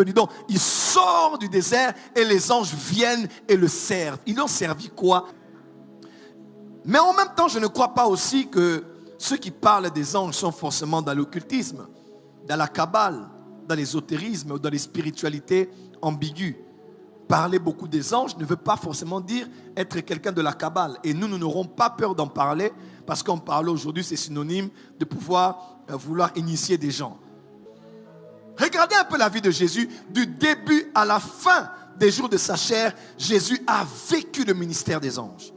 venu. Donc, il sort du désert et les anges viennent et le servent. Ils lui ont servi quoi? Mais en même temps, je ne crois pas aussi que ceux qui parlent des anges sont forcément dans l'occultisme, dans la kabbale, dans l'ésotérisme ou dans les spiritualités ambiguës. Parler beaucoup des anges ne veut pas forcément dire être quelqu'un de la kabbale. Et nous n'aurons pas peur d'en parler parce qu'en parler aujourd'hui, c'est synonyme de pouvoir vouloir initier des gens. Regardez un peu la vie de Jésus. Du début à la fin des jours de sa chair, Jésus a vécu le ministère des anges.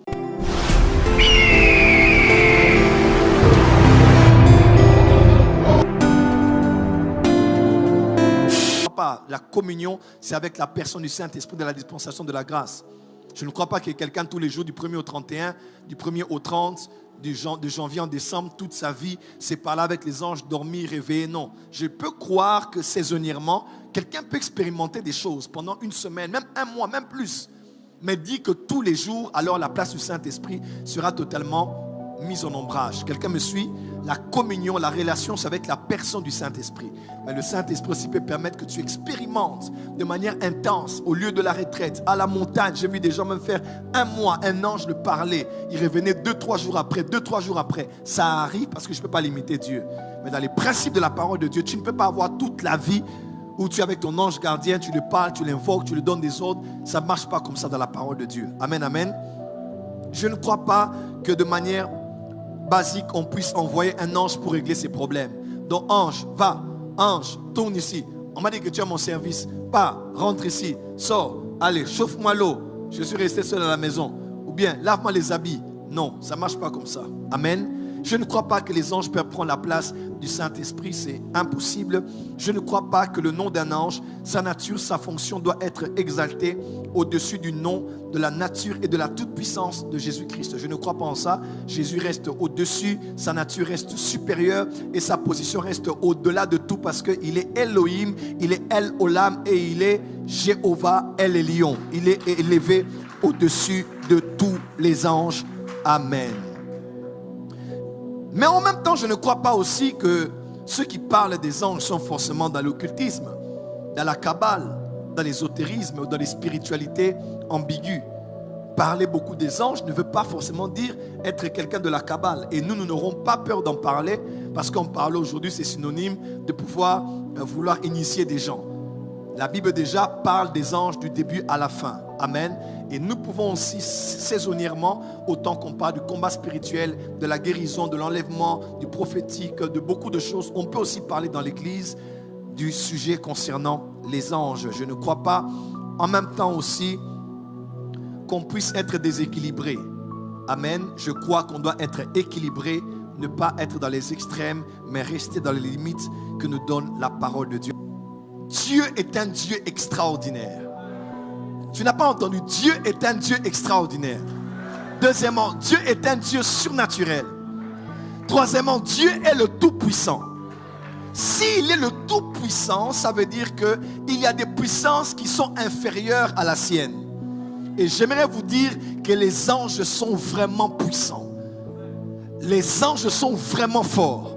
La communion, c'est avec la personne du Saint-Esprit de la dispensation de la grâce. Je ne crois pas que quelqu'un tous les jours, du 1er au 31, du 1er au 30, de janvier en décembre, toute sa vie, c'est parler avec les anges, dormir, réveiller. Non, je peux croire que saisonnièrement, quelqu'un peut expérimenter des choses pendant une semaine, même un mois, même plus. Mais dit que tous les jours, alors la place du Saint-Esprit sera totalement mise en ombrage. Quelqu'un me suit? La communion, la relation, c'est avec la personne du Saint-Esprit. Mais le Saint-Esprit aussi peut permettre que tu expérimentes de manière intense, au lieu de la retraite, à la montagne. J'ai vu des gens même faire un mois, un ange le parler. Il revenait 2-3 jours après. Ça arrive parce que je ne peux pas limiter Dieu. Mais dans les principes de la parole de Dieu, tu ne peux pas avoir toute la vie où tu es avec ton ange gardien, tu le parles, tu l'invoques, tu lui donnes des ordres. Ça ne marche pas comme ça dans la parole de Dieu. Amen, amen. Je ne crois pas que de manière basique, on puisse envoyer un ange pour régler ses problèmes. Donc, ange, va, ange, tourne ici. On m'a dit que tu as mon service. Pas, rentre ici, sors, allez, chauffe-moi l'eau. Je suis resté seul à la maison. Ou bien, lave-moi les habits. Non, ça ne marche pas comme ça. Amen. Je ne crois pas que les anges peuvent prendre la place du Saint-Esprit, c'est impossible. Je ne crois pas que le nom d'un ange, sa nature, sa fonction doit être exaltée au-dessus du nom, de la nature et de la toute-puissance de Jésus-Christ. Je ne crois pas en ça. Jésus reste au-dessus, sa nature reste supérieure et sa position reste au-delà de tout parce qu'il est Elohim, il est El Olam et il est Jéhovah El Elyon. Il est élevé au-dessus de tous les anges. Amen. Mais en même temps, je ne crois pas aussi que ceux qui parlent des anges sont forcément dans l'occultisme, dans la kabbale, dans l'ésotérisme ou dans les spiritualités ambiguës. Parler beaucoup des anges ne veut pas forcément dire être quelqu'un de la kabbale. Et nous n'aurons pas peur d'en parler parce qu'en parler aujourd'hui, c'est synonyme de pouvoir vouloir initier des gens. La Bible déjà parle des anges du début à la fin. Amen. Et nous pouvons aussi saisonnièrement, autant qu'on parle du combat spirituel, de la guérison, de l'enlèvement, du prophétique, de beaucoup de choses. On peut aussi parler dans l'église du sujet concernant les anges. Je ne crois pas en même temps aussi qu'on puisse être déséquilibré. Amen. Je crois qu'on doit être équilibré, ne pas être dans les extrêmes, mais rester dans les limites que nous donne la parole de Dieu. Dieu est un Dieu extraordinaire. Tu n'as pas entendu? Dieu est un Dieu extraordinaire. Deuxièmement, Dieu est un Dieu surnaturel. Troisièmement, Dieu est le Tout-Puissant. S'il est le Tout-Puissant, ça veut dire qu'il y a des puissances qui sont inférieures à la sienne. Et j'aimerais vous dire que les anges sont vraiment puissants. Les anges sont vraiment forts.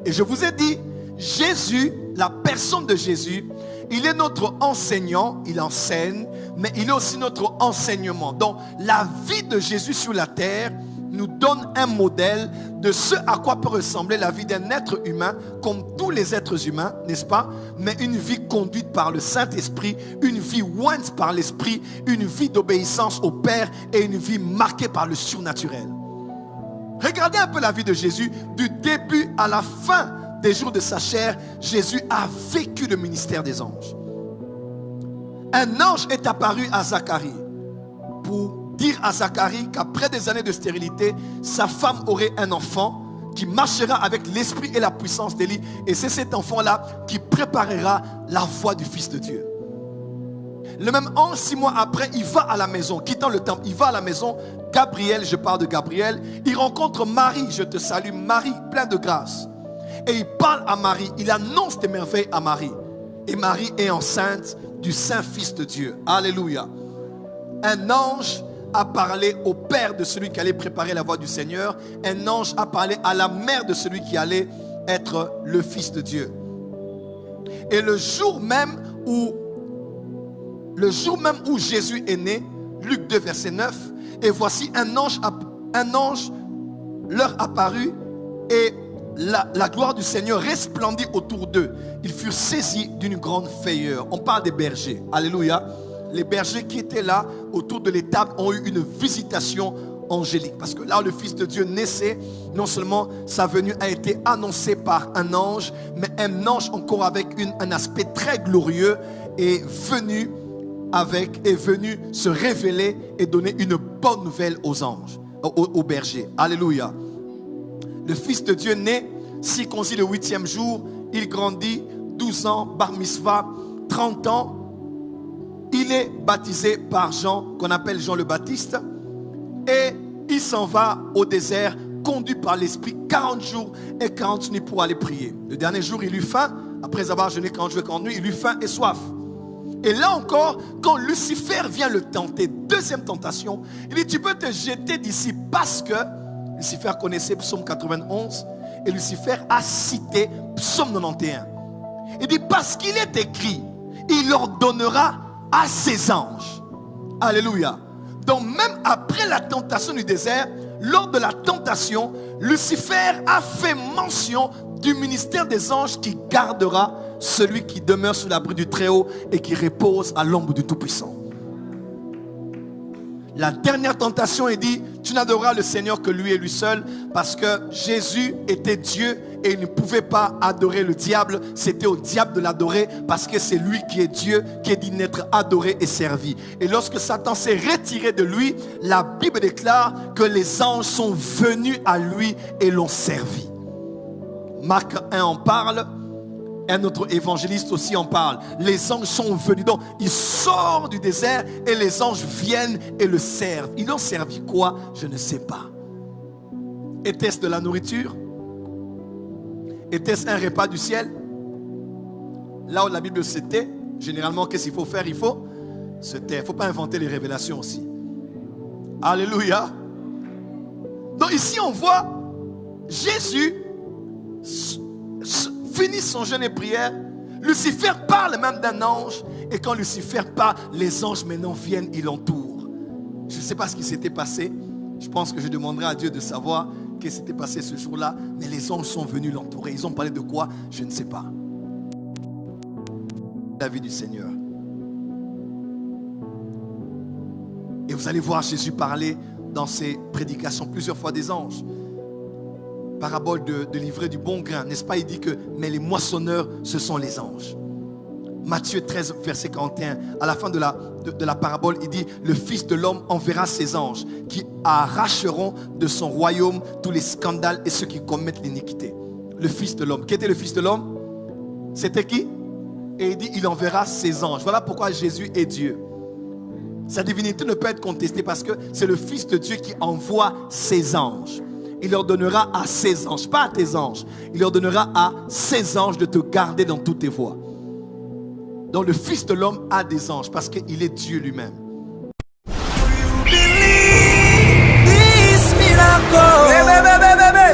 Et je vous ai dit, Jésus, la personne de Jésus, il est notre enseignant, il enseigne, mais il est aussi notre enseignement. Donc, la vie de Jésus sur la terre nous donne un modèle de ce à quoi peut ressembler la vie d'un être humain, comme tous les êtres humains, n'est-ce pas? Mais une vie conduite par le Saint-Esprit, une vie ointe par l'Esprit, une vie d'obéissance au Père et une vie marquée par le surnaturel. Regardez un peu la vie de Jésus, du début à la fin des jours de sa chair, Jésus a vécu le ministère des anges. Un ange est apparu à Zacharie pour dire à Zacharie qu'après des années de stérilité, sa femme aurait un enfant qui marchera avec l'esprit et la puissance d'Élie. Et c'est cet enfant-là qui préparera la voie du Fils de Dieu. Le même ange, 6 mois après, il va à la maison, quittant le temple, il va à la maison. Gabriel, je parle de Gabriel, il rencontre Marie, je te salue Marie, plein de grâce. Et il parle à Marie, il annonce des merveilles à Marie. Et Marie est enceinte du Saint-Fils de Dieu. Alléluia. Un ange a parlé au père de celui qui allait préparer la voie du Seigneur. Un ange a parlé à la mère de celui qui allait être le Fils de Dieu. Et le jour même où Jésus est né, Luc 2, verset 9, et voici un ange leur apparut et la gloire du Seigneur resplendit autour d'eux. Ils furent saisis d'une grande frayeur. On parle des bergers. Alléluia. Les bergers qui étaient là autour de l'étable ont eu une visitation angélique. Parce que là où le Fils de Dieu naissait, non seulement sa venue a été annoncée par un ange, mais un ange encore avec un aspect très glorieux est venu se révéler et donner une bonne nouvelle aux anges, aux bergers. Alléluia. Le Fils de Dieu naît, circoncis le 8e jour, il grandit, 12 ans, bar mitzvah, 30 ans. Il est baptisé par Jean, qu'on appelle Jean le Baptiste. Et il s'en va au désert, conduit par l'Esprit 40 jours et 40 nuits pour aller prier. Le dernier jour, il eut faim. Après avoir jeûné 40 jours et 40 nuits, il eut faim et soif. Et là encore, quand Lucifer vient le tenter, deuxième tentation, il dit, tu peux te jeter d'ici parce que Lucifer connaissait Psaume 91 et Lucifer a cité Psaume 91. Il dit, parce qu'il est écrit, il ordonnera à ses anges. Alléluia. Donc même après la tentation du désert, lors de la tentation, Lucifer a fait mention du ministère des anges qui gardera celui qui demeure sous l'abri du Très-Haut et qui repose à l'ombre du Tout-Puissant. La dernière tentation est dit, tu n'adoreras le Seigneur que lui et lui seul, parce que Jésus était Dieu et il ne pouvait pas adorer le diable. C'était au diable de l'adorer parce que c'est lui qui est Dieu, qui est digne d'être adoré et servi. Et lorsque Satan s'est retiré de lui, la Bible déclare que les anges sont venus à lui et l'ont servi. Marc 1 en parle. Un autre évangéliste aussi en parle. Les anges sont venus. Donc, il sort du désert et les anges viennent et le servent. Ils ont servi quoi? Je ne sais pas. Était-ce de la nourriture? Était-ce un repas du ciel? Là où la Bible se tait, généralement, qu'est-ce qu'il faut faire? Il faut se taire. Il ne faut pas inventer les révélations aussi. Alléluia. Donc ici, on voit Jésus finit son jeûne et prière. Lucifer parle même d'un ange. Et quand Lucifer parle, les anges maintenant viennent, ils l'entourent. Je ne sais pas ce qui s'était passé. Je pense que je demanderai à Dieu de savoir ce qui s'était passé ce jour-là. Mais les anges sont venus l'entourer. Ils ont parlé de quoi? Je ne sais pas. La vie du Seigneur. Et vous allez voir Jésus parler dans ses prédications plusieurs fois des anges. Parabole de l'ivraie du bon grain, n'est-ce pas? Il dit que, mais les moissonneurs, ce sont les anges. Matthieu 13, verset 41, à la fin de la parabole, il dit, le Fils de l'homme enverra ses anges qui arracheront de son royaume tous les scandales et ceux qui commettent l'iniquité. Le Fils de l'homme. Qui était le Fils de l'homme? C'était qui? Et il dit, il enverra ses anges. Voilà pourquoi Jésus est Dieu. Sa divinité ne peut être contestée parce que c'est le Fils de Dieu qui envoie ses anges. Il leur donnera à ses anges, pas à tes anges. Il leur donnera à ses anges de te garder dans toutes tes voies. Donc le Fils de l'homme a des anges parce qu'il est Dieu lui-même.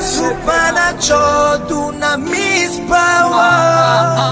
Supernatural dunamis power.